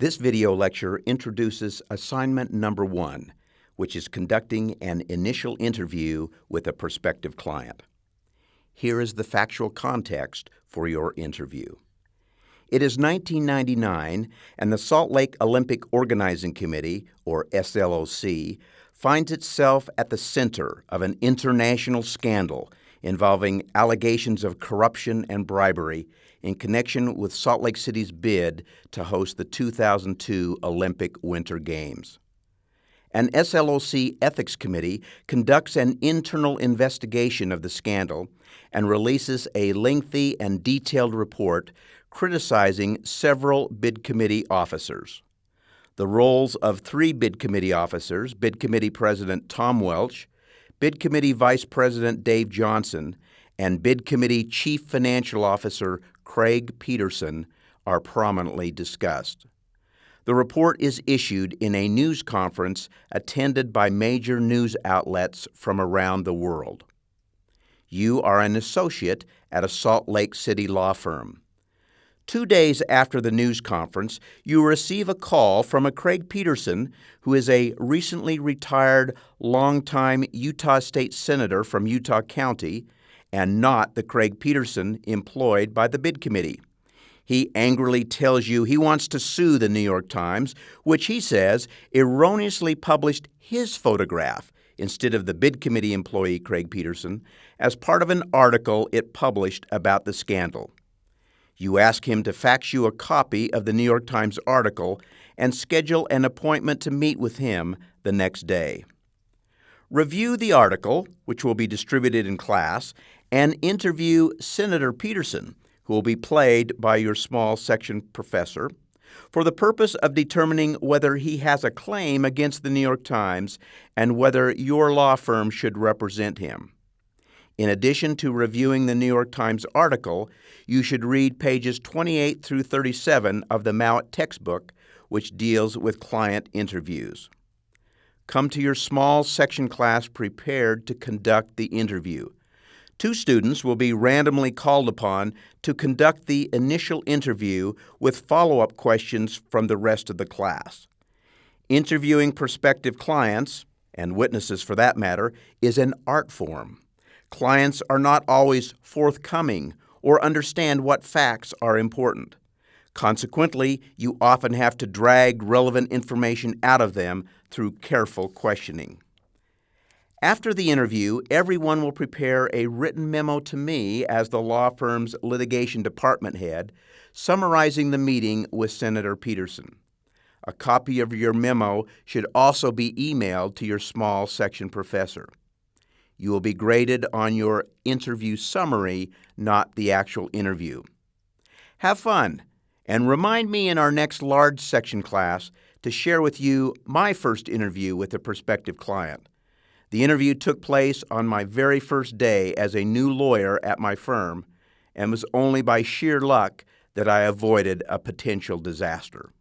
This video lecture introduces assignment number 1, which is conducting an initial interview with a prospective client. Here is the factual context for your interview. It is 1999, and the Salt Lake Olympic Organizing Committee, or SLOC, finds itself at the center of an international scandal involving allegations of corruption and bribery in connection with Salt Lake City's bid to host the 2002 Olympic Winter Games. An SLOC Ethics Committee conducts an internal investigation of the scandal and releases a lengthy and detailed report criticizing several bid committee officers. The roles of 3 bid committee officers, bid committee president Tom Welch, bid committee vice president Dave Johnson, and bid committee chief financial officer Craig Peterson, are prominently discussed. The report is issued in a news conference attended by major news outlets from around the world. You are an associate at a Salt Lake City law firm. 2 days after the news conference, you receive a call from a Craig Peterson, who is a recently retired longtime Utah State Senator from Utah County, and not the Craig Peterson employed by the bid committee. He angrily tells you he wants to sue the New York Times, which he says erroneously published his photograph instead of the bid committee employee Craig Peterson as part of an article it published about the scandal. You ask him to fax you a copy of the New York Times article and schedule an appointment to meet with him the next day. Review the article, which will be distributed in class, and interview Senator Peterson, who will be played by your small section professor, for the purpose of determining whether he has a claim against the New York Times and whether your law firm should represent him. In addition to reviewing the New York Times article, you should read pages 28 through 37 of the Mowat textbook, which deals with client interviews. Come to your small section class prepared to conduct the interview. 2 students will be randomly called upon to conduct the initial interview with follow-up questions from the rest of the class. Interviewing prospective clients, and witnesses for that matter, is an art form. Clients are not always forthcoming or understand what facts are important. Consequently, you often have to drag relevant information out of them through careful questioning. After the interview, everyone will prepare a written memo to me as the law firm's litigation department head, summarizing the meeting with Senator Peterson. A copy of your memo should also be emailed to your small section professor. You will be graded on your interview summary, not the actual interview. Have fun, and remind me in our next large section class to share with you my first interview with a prospective client. The interview took place on my very first day as a new lawyer at my firm, and was only by sheer luck that I avoided a potential disaster.